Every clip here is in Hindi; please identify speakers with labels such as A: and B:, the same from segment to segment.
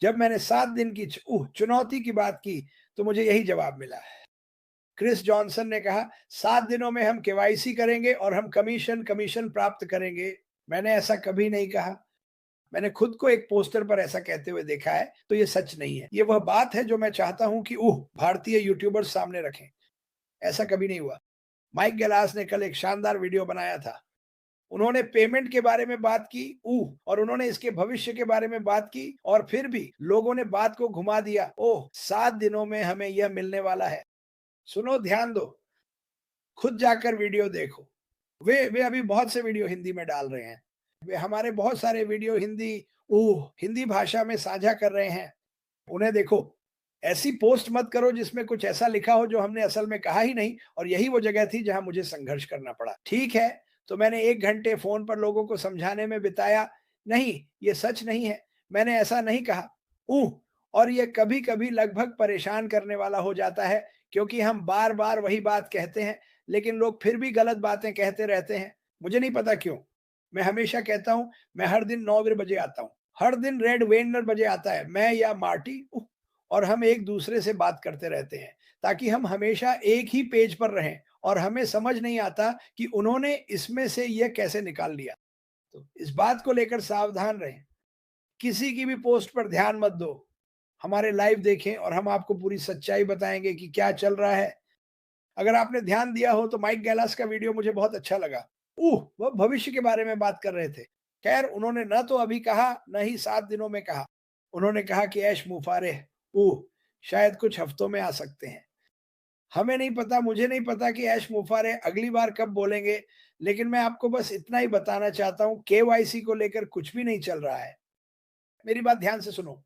A: जब मैंने 7 दिन की चुनौती की बात की, तो मुझे यही जवाब मिला। क्रिस जॉनसन ने कहा, 7 दिनों में हम केवाईसी करेंगे और हम कमीशन प्राप्त करेंगे। मैंने ऐसा कभी नहीं कहा। मैंने खुद को एक पोस्टर पर ऐसा कहते हुए देखा है, तो ये सच नहीं है। ये वह बात है जो मैं चाहता हूँ कि भारतीय यूट्यूबर्स सामने रखें। ऐसा कभी नहीं हुआ। माइक गेलास ने कल एक शानदार वीडियो बनाया था। उन्होंने पेमेंट के बारे में बात की, और उन्होंने इसके भविष्य के बारे में बात की, और फिर भी लोगों ने बात को घुमा दिया। 7 दिनों में हमें यह मिलने वाला है। सुनो, ध्यान दो, खुद जाकर वीडियो देखो। वे अभी बहुत से वीडियो हिंदी में डाल रहे हैं। वे हमारे बहुत सारे वीडियो हिंदी भाषा में साझा कर रहे हैं। उन्हें देखो। ऐसी पोस्ट मत करो जिसमें कुछ ऐसा लिखा हो जो हमने असल में कहा ही नहीं, और यही वो जगह थी जहां मुझे संघर्ष करना पड़ा। ठीक है, तो मैंने 1 घंटे फ़ोन पर लोगों को समझाने में बिताया। नहीं, ये सच नहीं है। मैंने ऐसा नहीं कहा। और ये कभी-कभी लगभग परेशान करने वाला हो जाता है, क्योंकि हम बार-बार वही बात कहते हैं, लेकिन लोग फिर भी गलत बातें कहते रहते हैं। मुझे नहीं पता क्यों? मैं हमेशा कहता हूँ, मैं हर दिन 9 बजे आता हूँ। हर दिन रेड वेनर बजे आता है, मैं या मार्टी, और हम एक दूसरे से बात करते रहते हैं, ताकि हम हमेशा एक ही पेज पर रहें, और हमें समझ नहीं आता कि उन्होंने इसमें से यह कैसे निकाल लिया। तो इस बात को लेकर सावधान रहें। किसी की भी पोस्ट पर ध्यान मत दो। हमारे लाइव देखें और हम आपको पूरी सच्चाई बताएंगे कि क्या चल रहा है। अगर आपने ध्यान दिया हो तो माइक गैलास का वीडियो मुझे बहुत अच्छा लगा। वह भविष्य के बारे में बात कर रहे थे। खैर, उन्होंने न तो अभी कहा, न ही 7 दिनों में कहा। उन्होंने कहा कि ऐश मुफारेह, शायद कुछ हफ्तों में आ सकते हैं। हमें नहीं पता, मुझे नहीं पता कि ऐश मुफारेह अगली बार कब बोलेंगे, लेकिन मैं आपको बस इतना ही बताना चाहता हूँ, केवाईसी को लेकर कुछ भी नहीं चल रहा है। मेरी बात ध्यान से सुनो।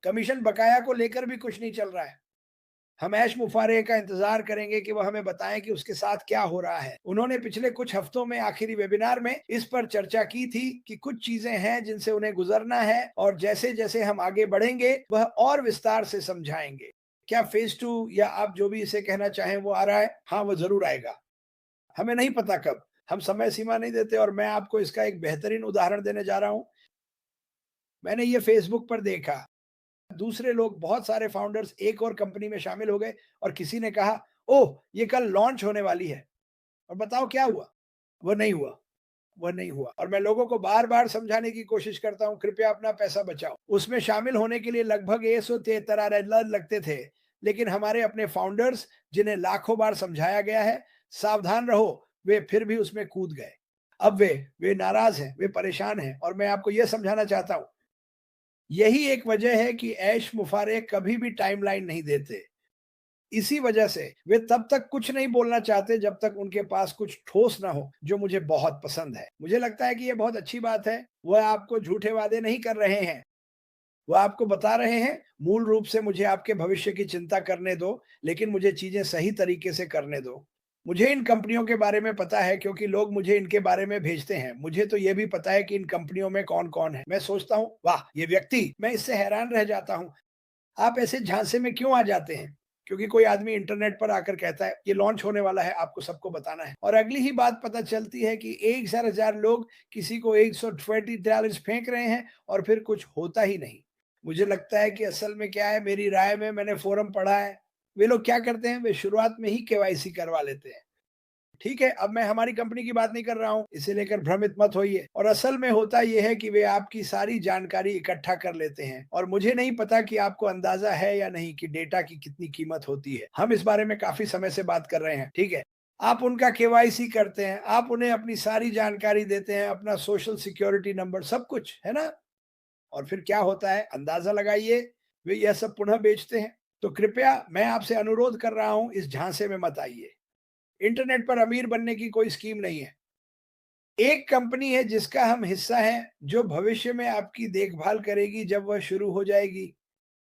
A: कमीशन बकाया को लेकर भी कुछ नहीं चल रहा है। हम ऐश मुफारेह का इंतजार करेंगे कि वह हमें बताएं कि उसके साथ क्या हो रहा है। उन्होंने पिछले कुछ हफ्तों में आखिरी वेबिनार में इस पर चर्चा की थी कि कुछ चीजें हैं जिनसे उन्हें गुजरना है, और जैसे जैसे हम आगे बढ़ेंगे वह और विस्तार से समझाएंगे। क्या फेज 2 या आप जो भी इसे कहना चाहें वो आ रहा है? हाँ, वो जरूर आएगा। हमें नहीं पता कब। हम समय सीमा नहीं देते, और मैं आपको इसका एक बेहतरीन उदाहरण देने जा रहा हूं। मैंने ये फेसबुक पर देखा। दूसरे लोग, बहुत सारे फाउंडर्स एक और कंपनी में शामिल हो गए, और किसी ने कहा, ओह, ये कल लॉन्च होने वाली है। और बताओ क्या हुआ? वो नहीं हुआ। वो नहीं हुआ। और मैं लोगों को बार-बार समझाने की कोशिश करता हूँ, कृपया अपना पैसा बचाओ। उसमें शामिल होने के लिए लगभग 173 लगते थे। लेकिन हमारे अपने फाउंडर्स, जिन्हें लाखों बार समझाया गया है, सावधान रहो, वे फिर भी उसमें कूद गए। अब वे नाराज़ हैं, वे परेशान हैं, और मैं आपको ये समझाना चाहता हूँ, यही एक वजह है कि ऐश मुफारेह कभी भी टाइमलाइन नहीं देते। इसी वजह से वे तब तक कुछ नहीं बोलना चाहते जब तक उनके पास कुछ ठोस ना हो, जो मुझे बहुत पसंद है। मुझे लगता है कि ये बहुत अच्छी बात है। वह आपको झूठे वादे नहीं कर रहे हैं। वह आपको बता रहे हैं, मूल रूप से मुझे आपके भविष्य की चिंता करने दो, लेकिन मुझे चीजें सही तरीके से करने दो। मुझे इन कंपनियों के बारे में पता है, क्योंकि लोग मुझे इनके बारे में भेजते हैं। मुझे तो ये भी पता है कि इन कंपनियों में कौन-कौन है। मैं सोचता हूँ, वाह! ये व्यक्ति, मैं इससे हैरान रह जाता हूँ। आप ऐसे झांसे में क्यों आ जाते हैं? क्योंकि कोई आदमी इंटरनेट पर आकर कहता है, ये लॉन्च होने वाला है, आपको सबको बताना है। और अगली ही बात पता चलती है कि 1,000 लोग किसी को 120 फेंक रहे हैं, और फिर कुछ होता ही नहीं। मुझे लगता है कि असल में क्या है, मेरी राय में, मैंने फोरम पढ़ा है, वे लोग क्या करते हैं, वे शुरुआत में ही केवाईसी करवा लेते हैं। ठीक है, अब मैं हमारी कंपनी की बात नहीं कर रहा हूँ, इसे लेकर भ्रमित मत होइए। और असल में होता ये है कि वे आपकी सारी जानकारी इकट्ठा कर लेते हैं, और मुझे नहीं पता कि आपको अंदाजा है या नहीं कि डेटा की कितनी कीमत होती है। हम इस बारे में काफी समय से बात कर रहे हैं, ठीक है? आप उनका केवाईसी करते हैं, आप उन्हें अपनी सारी जानकारी देते हैं, अपना सोशल सिक्योरिटी नंबर, सब कुछ, है ना? और फिर क्या होता है, अंदाजा लगाइए, वे यह सब पुनः बेचते हैं। तो कृपया मैं आपसे अनुरोध कर रहा हूँ, इस झांसे में मत आइए। इंटरनेट पर अमीर बनने की कोई स्कीम नहीं है। एक कंपनी है जिसका हम हिस्सा हैं, जो भविष्य में आपकी देखभाल करेगी जब वह शुरू हो जाएगी।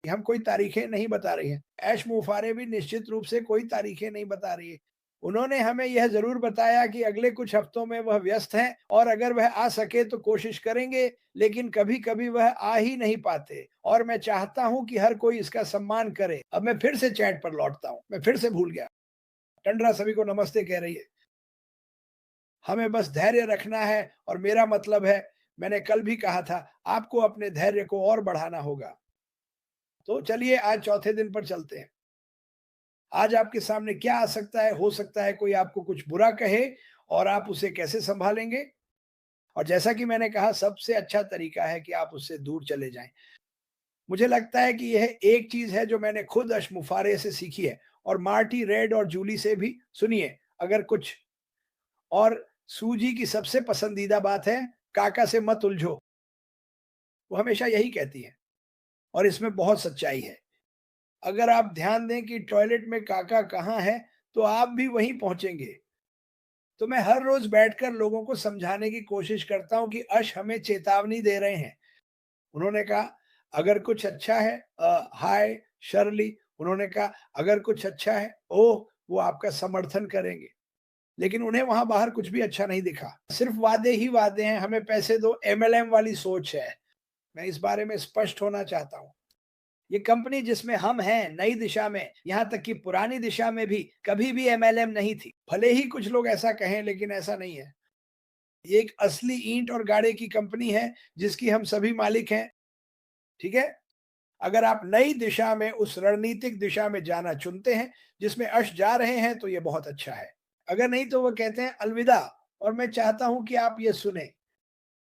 A: हम कोई तारीखें नहीं बता रही हैं। ऐश मुफारे भी निश्चित रूप से कोई तारीखें नहीं बता रही है। उन्होंने हमें यह ज़रूर बताया कि अगले कुछ हफ्तों में वह व्यस्त हैं, और अगर वह आ सके तो कोशिश करेंगे, लेकिन कभी-कभी वह आ ही नहीं पाते, और मैं चाहता हूँ कि हर कोई इसका सम्मान करे। अब मैं फिर से चैट पर लौटता हूँ। मैं फिर से भूल गया। टंडरा सभी को नमस्ते कह रही है। हमें बस धैर्य रखना है, और मेरा मतलब है, मैंने कल भी कहा था, आपको अपने धैर्य को और बढ़ाना होगा। तो चलिए आज चौथे दिन पर चलते हैं। आज आपके सामने क्या आ सकता है? हो सकता है कोई आपको कुछ बुरा कहे और आप उसे कैसे सँभालेंगे? और जैसा कि मैंने कहा सबसे अच्छा तरीका है कि आप उससे दूर चले जाएँ। मुझे लगता है कि यह एक चीज़ है जो मैंने खुद अशमुफ़ारे से सीखी है और मार्टी, रेड और जूली से भी। सुनिए, अगर कुछ और सूजी की सबसे पसंदीदा बात है, काका से मत उलझो। वो हमेशा यही कहती हैं और इसमें बहुत सच्चाई है। अगर आप ध्यान दें कि टॉयलेट में काका कहाँ है, तो आप भी वहीं पहुँचेंगे। तो मैं हर रोज़ बैठकर लोगों को समझाने की कोशिश करता हूँ कि अश हमें चेतावनी दे रहे हैं। उन्होंने कहा, "अगर कुछ अच्छा है हाय शर्ली।" उन्होंने कहा, "अगर कुछ अच्छा है, ओह! वो आपका समर्थन करेंगे।" लेकिन उन्हें वहाँ बाहर कुछ भी अच्छा नहीं दिखा। सिर्फ़ वादे ही वादे हैं, हमें पैसे दो, एमएलएम वाली सोच है। मैं इस बारे में स्पष्ट होना चाहता हूँ। ये कंपनी जिसमें हम हैं, नई दिशा में, यहाँ तक कि पुरानी दिशा में भी कभी भी एमएलएम नहीं थी। भले ही कुछ लोग ऐसा कहें, लेकिन ऐसा नहीं है। ये एक असली ईंट और गाड़े की कंपनी है, जिसकी हम सभी मालिक हैं, ठीक है? अगर आप नई दिशा में, उस रणनीतिक दिशा में जाना चुनते हैं, जिसमें अश जा रहे हैं, तो ये बहुत अच्छा है। अगर नहीं, तो वो कहते हैं अलविदा। और मैं चाहता हूँ कि आप ये सुनें।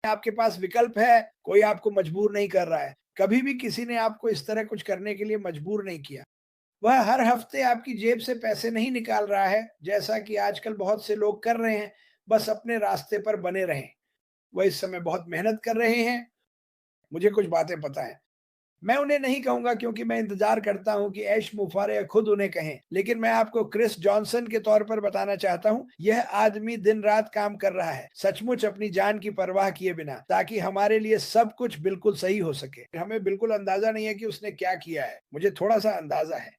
A: आपके पास विकल्प है, कोई आपको मजबूर नहीं कर रहा है। कभी भी किसी ने आपको इस तरह कुछ करने के लिए मजबूर नहीं किया। वह हर हफ्ते आपकी जेब से पैसे नहीं निकाल रहा है, जैसा कि आजकल बहुत से लोग कर रहे हैं, बस अपने रास्ते पर बने रहें। वह इस समय बहुत मेहनत कर रहे हैं, मुझे कुछ बातें पता हैं। मैं उन्हें नहीं कहूँगा क्योंकि मैं इंतज़ार करता हूँ कि ऐश मुफ़ारे खुद उन्हें कहें। लेकिन मैं आपको क्रिस जॉनसन के तौर पर बताना चाहता हूँ, यह आदमी दिन-रात काम कर रहा है, सचमुच अपनी जान की परवाह किए बिना, ताकि हमारे लिए सब कुछ बिल्कुल सही हो सके। हमें बिल्कुल अंदाज़ा नहीं है कि उसने क्या किया है, मुझे थोड़ा-सा अंदाज़ा है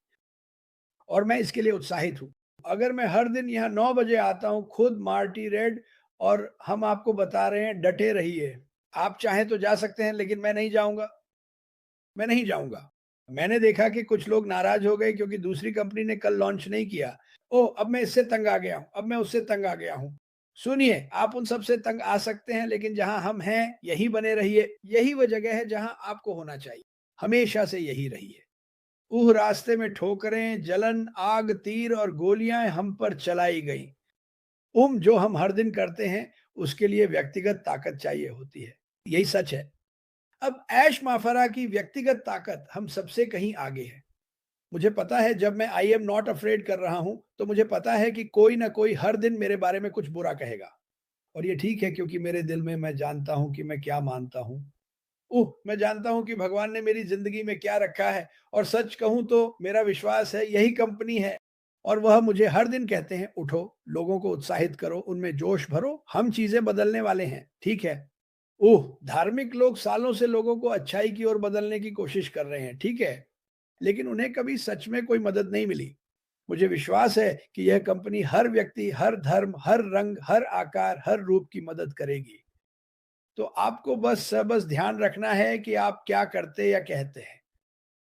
A: और मैं इसके लिए उत्साहित हूँ। अगर मैं हर दिन यहाँ 9 बजे आता हूँ, खुद मार्टी रेड और हम आपको बता रहे हैं डटे रहिए। आप चाहें तो जा सकते हैं लेकिन मैं नहीं जाऊँगा। मैं नहीं जाऊँगा। मैंने देखा कि कुछ लोग नाराज़ हो गए क्योंकि दूसरी कंपनी ने कल लॉन्च नहीं किया। ओह! अब मैं इससे तंग आ गया हूँ, अब मैं उससे तंग आ गया हूँ। सुनिए, आप उन सब से तंग आ सकते हैं लेकिन जहाँ हम हैं, यहीं बने रहिए। यही वो जगह है जहाँ आपको होना चाहिए। हमेशा से यही रही है। रास्ते में ठोकरें, जलन, आग, तीर और गोलियाँ हम पर चलाई गईं। जो हम हर दिन करते हैं, उसके लिए व्यक्तिगत ताकत चाहिए होती है। यही सच है। अब ऐश माफरा की व्यक्तिगत ताकत हम सबसे कहीं आगे है। मुझे पता है जब मैं आई एम नॉट अफ्रेड कर रहा हूं तो मुझे पता है कि कोई ना कोई हर दिन मेरे बारे में कुछ बुरा कहेगा। और ये ठीक है क्योंकि मेरे दिल में मैं जानता हूं कि मैं क्या मानता हूं। मैं जानता हूं कि भगवान ने मेरी जिंदगी में क्या रखा है और सच कहूं तो मेरा विश्वास है यही कंपनी है। और वह मुझे हर दिन कहते हैं उठो, लोगों को उत्साहित करो, उनमें जोश भरो, हम चीजें बदलने वाले हैं, ठीक है। धार्मिक लोग सालों से लोगों को अच्छाई की ओर बदलने की कोशिश कर रहे हैं, ठीक है। लेकिन उन्हें कभी सच में कोई मदद नहीं मिली। मुझे विश्वास है कि यह कंपनी हर व्यक्ति, हर धर्म, हर रंग, हर आकार, हर रूप की मदद करेगी। तो आपको बस ध्यान रखना है कि आप क्या करते या कहते हैं।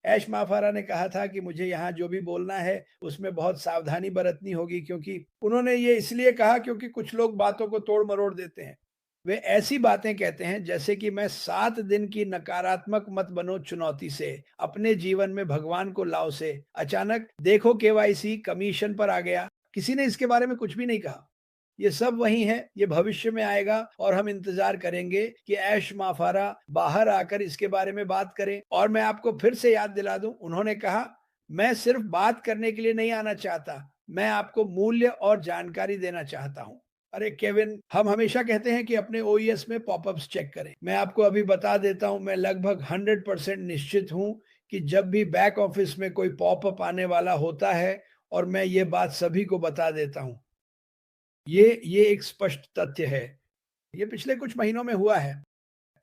A: ऐश माफारा ने कहा था कि मुझे यहाँ जो भी बोलना है उसमें बहुत सावधानी बरतनी होगी, क्योंकि उन्होंने ये इसलिए कहा क्योंकि कुछ लोग बातों को तोड़ मरोड़ देते हैं। वे ऐसी बातें कहते हैं जैसे कि मैं 7 दिन की नकारात्मक मत बनो चुनौती से, अपने जीवन में भगवान को लाओ से, अचानक देखो केवाईसी कमीशन पर आ गया। किसी ने इसके बारे में कुछ भी नहीं कहा। ये सब वही है, ये भविष्य में आएगा और हम इंतजार करेंगे कि ऐश माफारा बाहर आकर इसके बारे में बात करें। और मैं आपको फिर से याद दिला दूं, उन्होंने कहा, मैं सिर्फ बात करने के लिए नहीं आना चाहता, मैं आपको मूल्य और जानकारी देना चाहता हूं। अरे केविन, हम हमेशा कहते हैं कि अपने ओईएस में पॉपअप्स चेक करें। मैं आपको अभी बता देता हूं, मैं लगभग 100% निश्चित हूं कि जब भी बैक ऑफिस में कोई पॉपअप आने वाला होता है, और मैं ये बात सभी को बता देता हूं, ये एक स्पष्ट तथ्य है। ये पिछले कुछ महीनों में हुआ है।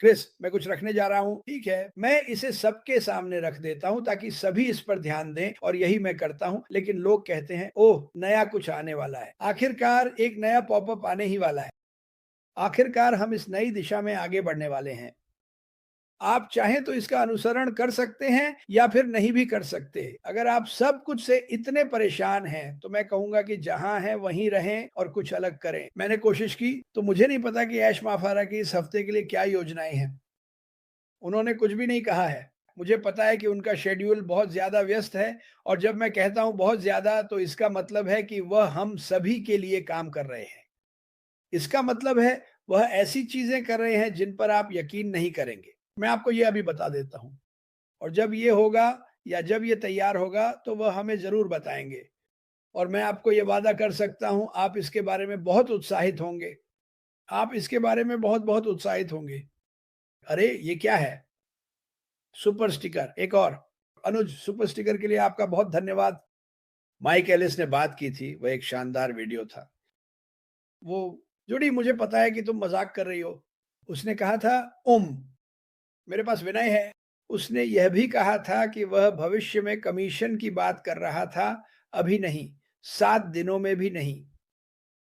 A: क्रिस, मैं कुछ रखने जा रहा हूँ, ठीक है। मैं इसे सबके सामने रख देता हूँ ताकि सभी इस पर ध्यान दें और यही मैं करता हूँ। लेकिन लोग कहते हैं, ओह! नया कुछ आने वाला है। आखिरकार एक नया पॉपअप आने ही वाला है। आखिरकार हम इस नई दिशा में आगे बढ़ने वाले हैं। आप चाहें तो इसका अनुसरण कर सकते हैं या फिर नहीं भी कर सकते। अगर आप सब कुछ से इतने परेशान हैं, तो मैं कहूँगा कि जहाँ हैं वहीं रहें और कुछ अलग करें। मैंने कोशिश की, तो मुझे नहीं पता कि ऐश माफारा की इस हफ्ते के लिए क्या योजनाएँ हैं। उन्होंने कुछ भी नहीं कहा है। मुझे पता है कि उनका शेड्यूल बहुत ज़्यादा व्यस्त है और जब मैं कहता हूँ बहुत ज़्यादा तो इसका मतलब है कि वह हम सभी के लिए काम कर रहे हैं। इसका मतलब है वह ऐसी चीज़ें कर रहे हैं जिन पर आप यकीन नहीं करेंगे। मैं आपको ये अभी बता देता हूँ और जब ये होगा या जब ये तैयार होगा तो वह हमें ज़रूर बताएँगे और मैं आपको ये वादा कर सकता हूँ आप इसके बारे में बहुत उत्साहित होंगे। आप इसके बारे में बहुत-बहुत उत्साहित होंगे। अरे! ये क्या है? सुपर स्टिकर एक और। अनुज सुपर स्टिकर के लिए आपका बहुत धन्यवाद। माइक एलिस ने बात की थी, वह एक शानदार वीडियो था। वो जुड़ी मुझे पता है कि तुम मज़ाक कर रही हो। उसने कहा था मेरे पास विनय है। उसने यह भी कहा था कि वह भविष्य में कमीशन की बात कर रहा था, अभी नहीं, 7 दिनों में भी नहीं।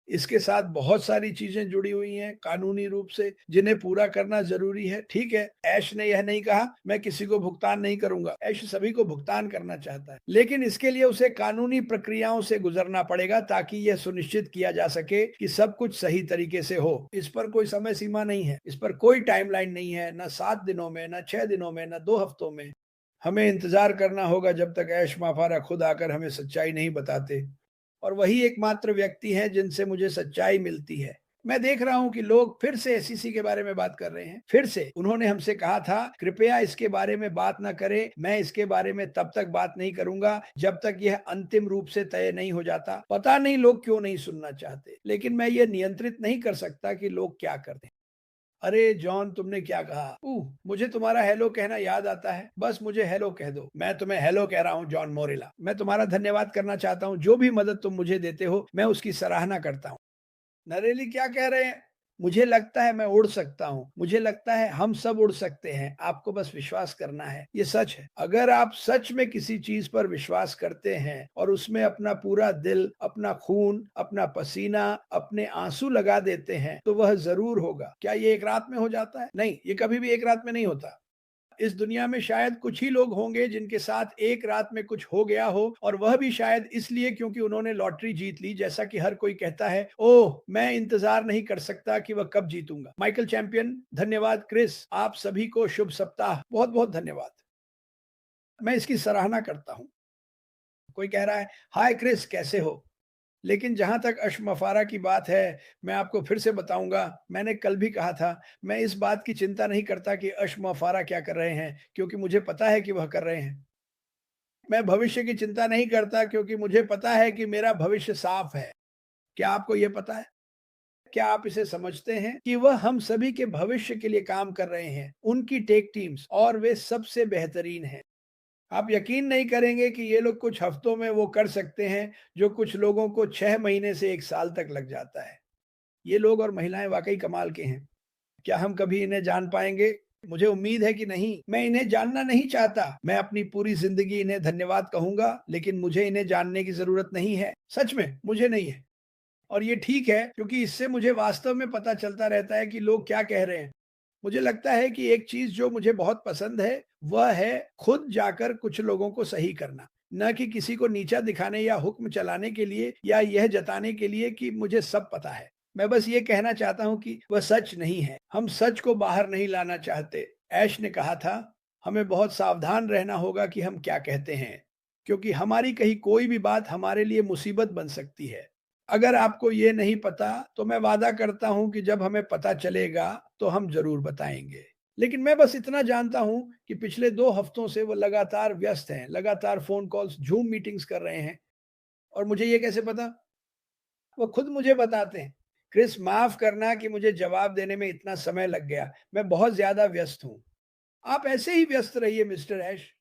A: इसके साथ बहुत सारी चीज़ें जुड़ी हुई हैं कानूनी रूप से, जिन्हें पूरा करना ज़रूरी है। ठीक है, ऐश ने यह नहीं कहा मैं किसी को भुगतान नहीं करूँगा। ऐश सभी को भुगतान करना चाहता है, लेकिन इसके लिए उसे कानूनी प्रक्रियाओं से गुज़रना पड़ेगा ताकि यह सुनिश्चित किया जा सके कि सब कुछ सही तरीके से हो। इस पर कोई समय सीमा नहीं है, इस पर कोई टाइमलाइन नहीं है, ना 7 दिनों में, ना 6 दिनों में, ना 2 हफ्तों में। हमें इंतज़ार करना होगा जब तक ऐश माफारा खुद आकर हमें सच्चाई नहीं बताते। और वही एकमात्र व्यक्ति हैं जिनसे मुझे सच्चाई मिलती है। मैं देख रहा हूँ कि लोग फिर से एसईसी के बारे में बात कर रहे हैं। फिर से उन्होंने हमसे कहा था कृपया इसके बारे में बात ना करें, मैं इसके बारे में तब तक बात नहीं करूँगा जब तक यह अंतिम रूप से तय नहीं हो जाता। पता नहीं लोग क्यों नहीं सुनना चाहते, लेकिन मैं ये नियंत्रित नहीं कर सकता कि लोग क्या करते हैं। अरे जॉन तुमने क्या कहा? मुझे तुम्हारा हेलो कहना याद आता है। बस मुझे हेलो कह दो। मैं तुम्हें हेलो कह रहा हूँ जॉन मोरेला। मैं तुम्हारा धन्यवाद करना चाहता हूँ। जो भी मदद तुम मुझे देते हो, मैं उसकी सराहना करता हूँ। नरेली क्या कह रहे हैं? मुझे लगता है मैं उड़ सकता हूँ। मुझे लगता है हम सब उड़ सकते हैं। आपको बस विश्वास करना है। ये सच है। अगर आप सच में किसी चीज़ पर विश्वास करते हैं और उसमें अपना पूरा दिल, अपना खून, अपना पसीना, अपने आँसू लगा देते हैं, तो वह ज़रूर होगा। क्या ये एक रात में हो जाता है? नहीं, ये कभी भी एक रात में नहीं होता। इस दुनिया में शायद कुछ ही लोग होंगे जिनके साथ एक रात में कुछ हो गया हो और वह भी शायद इसलिए क्योंकि उन्होंने लॉटरी जीत ली जैसा कि हर कोई कहता है ओह मैं इंतजार नहीं कर सकता कि वह कब जीतूंगा। माइकल चैंपियन धन्यवाद। क्रिस आप सभी को शुभ सप्ताह। बहुत बहुत धन्यवाद। मैं इसकी सराहना करता हूँ। कोई कह रहा है हाय क्रिस कैसे हो। लेकिन जहाँ तक अशमफ़ारा की बात है, मैं आपको फिर से बताऊँगा, मैंने कल भी कहा था, मैं इस बात की चिंता नहीं करता कि अशमफ़ारा क्या कर रहे हैं, क्योंकि मुझे पता है कि वह कर रहे हैं। मैं भविष्य की चिंता नहीं करता क्योंकि मुझे पता है कि मेरा भविष्य साफ़ है। क्या आपको ये पता है? क्या आप इसे समझते हैं कि वह हम सभी के भविष्य के लिए काम कर रहे हैं, उनकी टेक टीम्स और वे सबसे बेहतरीन हैं। आप यकीन नहीं करेंगे कि ये लोग कुछ हफ्तों में वो कर सकते हैं, जो कुछ लोगों को 6 महीने से 1 साल तक लग जाता है। ये लोग और महिलाएँ वाक़ई कमाल के हैं। क्या हम कभी इन्हें जान पाएँगे? मुझे उम्मीद है कि नहीं। मैं इन्हें जानना नहीं चाहता। मैं अपनी पूरी ज़िंदगी इन्हें धन्यवाद कहूँगा, लेकिन मुझे इन्हें जानने की ज़रूरत नहीं है। सच में, मुझे नहीं है। और ये ठीक है क्योंकि इससे मुझे वास्तव में पता चलता रहता है कि लोग क्या कह रहे हैं। मुझे लगता है कि एक चीज़ जो मुझे बहुत पसंद है, वह है खुद जाकर कुछ लोगों को सही करना। न कि किसी को नीचा दिखाने या हुक्म चलाने के लिए या यह जताने के लिए कि मुझे सब पता है। मैं बस ये कहना चाहता हूँ कि वह सच नहीं है। हम सच को बाहर नहीं लाना चाहते। ऐश ने कहा था, हमें बहुत सावधान रहना होगा कि हम क्या कहते हैं, क्योंकि हमारी कही कोई भी बात हमारे लिए मुसीबत बन सकती है। अगर आपको ये नहीं पता, तो मैं वादा करता हूँ कि जब हमें पता चलेगा, तो हम ज़रूर बताएँगे। लेकिन मैं बस इतना जानता हूँ कि पिछले 2 हफ्तों से वो लगातार व्यस्त हैं, लगातार फ़ोन कॉल्स, ज़ूम मीटिंग्स कर रहे हैं और मुझे ये कैसे पता? वो खुद मुझे बताते हैं। क्रिस माफ़ करना कि मुझे जवाब देने में इतना समय लग गया, मैं बहुत ज़्यादा व्यस्त हूँ। आप ऐसे ही व्यस्त रहिए मिस्टर ऐश।